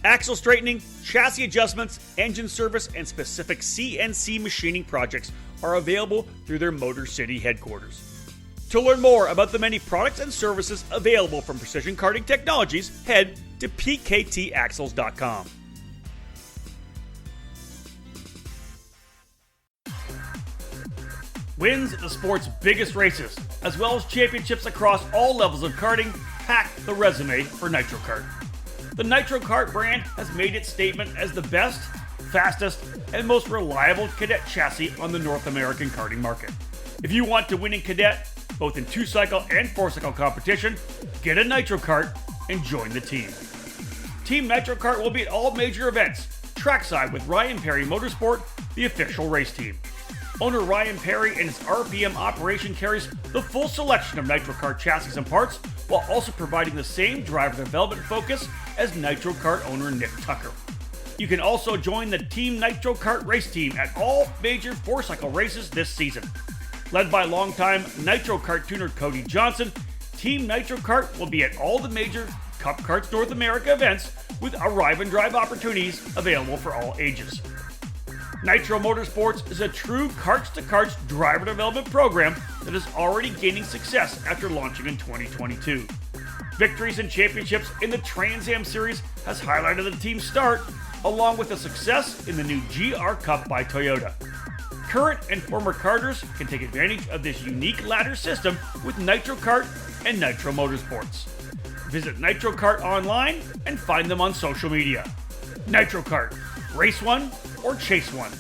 Axle straightening, chassis adjustments, engine service, and specific CNC machining projects are available through their Motor City headquarters. To learn more about the many products and services available from Precision Karting Technologies, head to pktaxles.com. Wins at the sport's biggest races, as well as championships across all levels of karting, pack the resume for Nitro Kart. The Nitro Kart brand has made its statement as the best, fastest, and most reliable cadet chassis on the North American karting market. If you want to win in cadet, both in 2-cycle and 4-cycle competition, get a Nitro Kart and join the team. Team Nitro Kart will be at all major events, trackside with Ryan Perry Motorsport, the official race team. Owner Ryan Perry and his RPM operation carries the full selection of Nitro Kart chassis and parts, while also providing the same driver development focus as Nitro Kart owner Nick Tucker. You can also join the Team Nitro Kart race team at all major 4-cycle races this season. Led by longtime Nitro Kart tuner Cody Johnson, Team Nitro Kart will be at all the major Cup Karts North America events with arrive and drive opportunities available for all ages. Nitro Motorsports is a true karts-to-karts driver development program that is already gaining success after launching in 2022. Victories and championships in the Trans Am Series has highlighted the team's start, along with the success in the new GR Cup by Toyota. Current and former karters can take advantage of this unique ladder system with Nitro Kart and Nitro Motorsports. Visit Nitro Kart online and find them on social media. Nitro Kart, race one or chase one.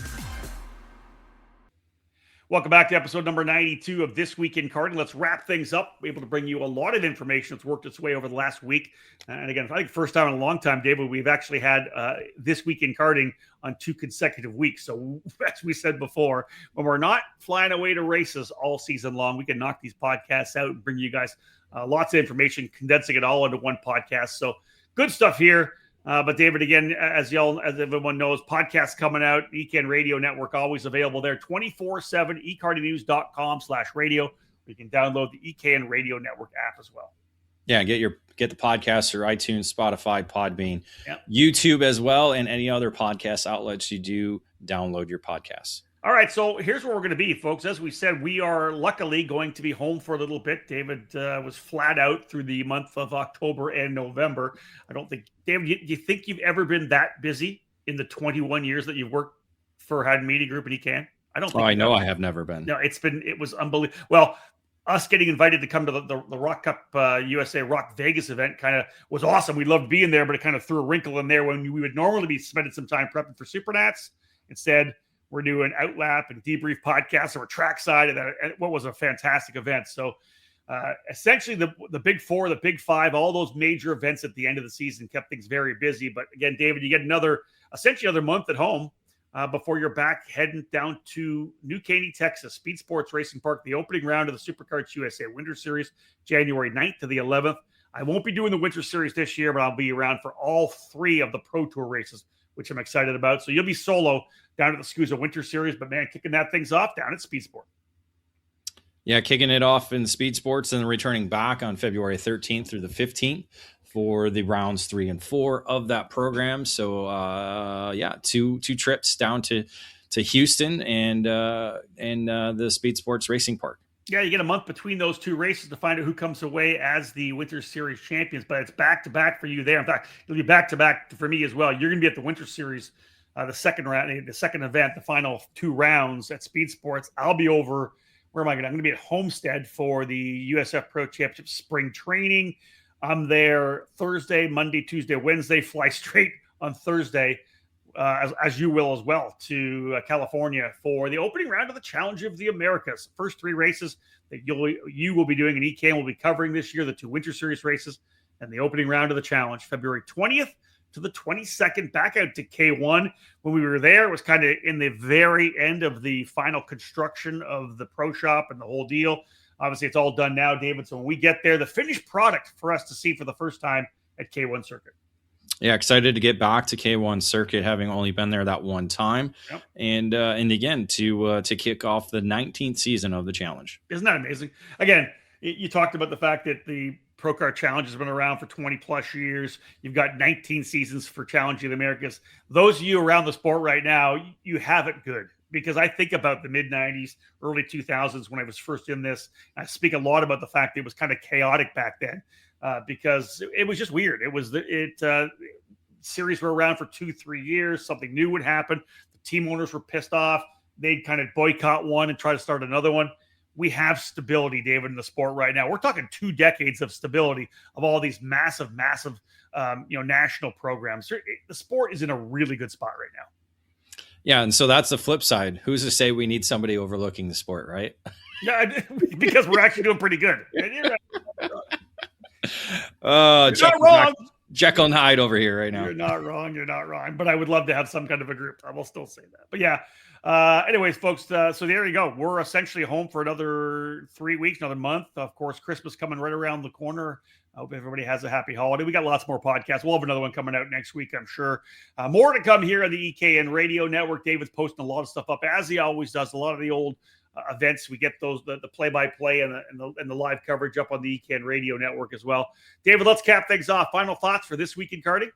Welcome back to episode number 92 of This Week in Karting. Let's wrap things up. We're able to bring you a lot of information that's worked its way over the last week. And again, I think first time in a long time, David, we've actually had This Week in Karting on 2 consecutive weeks. So as we said before, when we're not flying away to races all season long, we can knock these podcasts out and bring you guys lots of information, condensing it all into one podcast. So good stuff here. But David, again, as everyone knows, podcasts coming out, EKN Radio Network, always available there, 24/7, ekartingnews.com/radio. You can download the EKN Radio Network app as well. Yeah, get the podcast through iTunes, Spotify, Podbean, yep. YouTube as well, and any other podcast outlets you do download your podcasts. All right, so here's where we're going to be, folks. As we said, we are luckily going to be home for a little bit. David was flat out through the month of October and November. I don't think, David, you think you've ever been that busy in the 21 years that you've worked for Haddon Media Group and EKN? I don't think. Oh, I know I have never been. No, it was unbelievable. Well, us getting invited to come to the Rock Cup USA Rock Vegas event kind of was awesome. We loved being there, but it kind of threw a wrinkle in there when we would normally be spending some time prepping for Supernats Instead, we're doing outlap and debrief podcasts or trackside and what was a fantastic event. So essentially the big four, the big five, all those major events at the end of the season kept things very busy. But again, David, you get essentially another month at home before you're back heading down to New Caney, Texas, Speed Sports Racing Park, the opening round of the SuperKarts USA Winter Series, January 9th to the 11th. I won't be doing the Winter Series this year, but I'll be around for all 3 of the Pro Tour races, which I'm excited about. So you'll be solo down at the SCUSA Winter Series, but man, kicking that things off down at Speed Sport. Yeah, kicking it off in Speed Sports and then returning back on February 13th through the 15th for the rounds 3 and 4 of that program. So, two trips down to Houston and the Speed Sports Racing Park. Yeah, you get a month between those 2 races to find out who comes away as the Winter Series champions, but it's back-to-back for you there. In fact, it'll be back-to-back for me as well. You're going to be at the Winter Series, the second round, the second event, the final 2 rounds at Speed Sports. I'll be over, where am I going? I'm going to be at Homestead for the USF Pro Championship spring training. I'm there Thursday, Monday, Tuesday, Wednesday, fly straight on Thursday, as you will as well, to California for the opening round of the Challenge of the Americas. First 3 races that you will be doing and EK will be covering this year, the 2 Winter Series races and the opening round of the Challenge, February 20th to the 22nd, back out to K1. When we were there, it was kind of in the very end of the final construction of the pro shop and the whole deal. Obviously, it's all done now, David. So when we get there, the finished product for us to see for the first time at K1 Circuit. Yeah, excited to get back to K1 Circuit, having only been there that one time. Yep. And again, to kick off the 19th season of the Challenge. Isn't that amazing? Again, you talked about the fact that the Pro Kart Challenge has been around for 20 plus years. You've got 19 seasons for Challenge of the Americas. Those of you around the sport right now, you have it good, because I think about the mid 90s, early 2000s when I was first in this. I speak a lot about the fact that it was kind of chaotic back then because it was just weird. Series were around for 2-3 years. Something new would happen. The team owners were pissed off. They'd kind of boycott one and try to start another one. We have stability, David, in the sport right now. We're talking 2 decades of stability of all these massive national programs. The sport is in a really good spot right now. Yeah, and so that's the flip side. Who's to say we need somebody overlooking the sport, right? Yeah, because we're actually doing pretty good. Not wrong. Jekyll and Hyde over here right now. You're not wrong. But I would love to have some kind of a group. I will still say that. But yeah. Anyways, folks, so there you go. We're essentially home for another 3 weeks, another month. Of course, Christmas coming right around the corner. I hope everybody has a happy holiday. We got lots more podcasts. We'll have another one coming out next week, I'm sure. More to come here on the EKN Radio Network. David's posting a lot of stuff up, as he always does. A lot of the old events, we get those, the play-by-play and the live coverage up on the EKN Radio Network as well. David, let's cap things off. Final thoughts for this week in karting?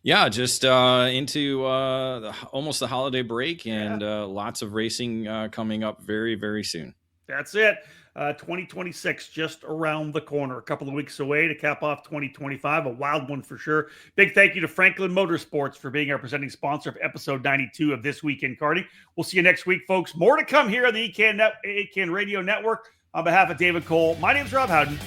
Yeah, just into almost the holiday break and lots of racing coming up very, very soon. That's it. 2026 just around the corner, a couple of weeks away to cap off 2025, a wild one for sure. Big thank you to Franklin Motorsports for being our presenting sponsor of episode 92 of This Week in Karting. We'll see you next week, folks. More to come here on the EKN Radio Network. On behalf of David Cole, my name is Rob Howden.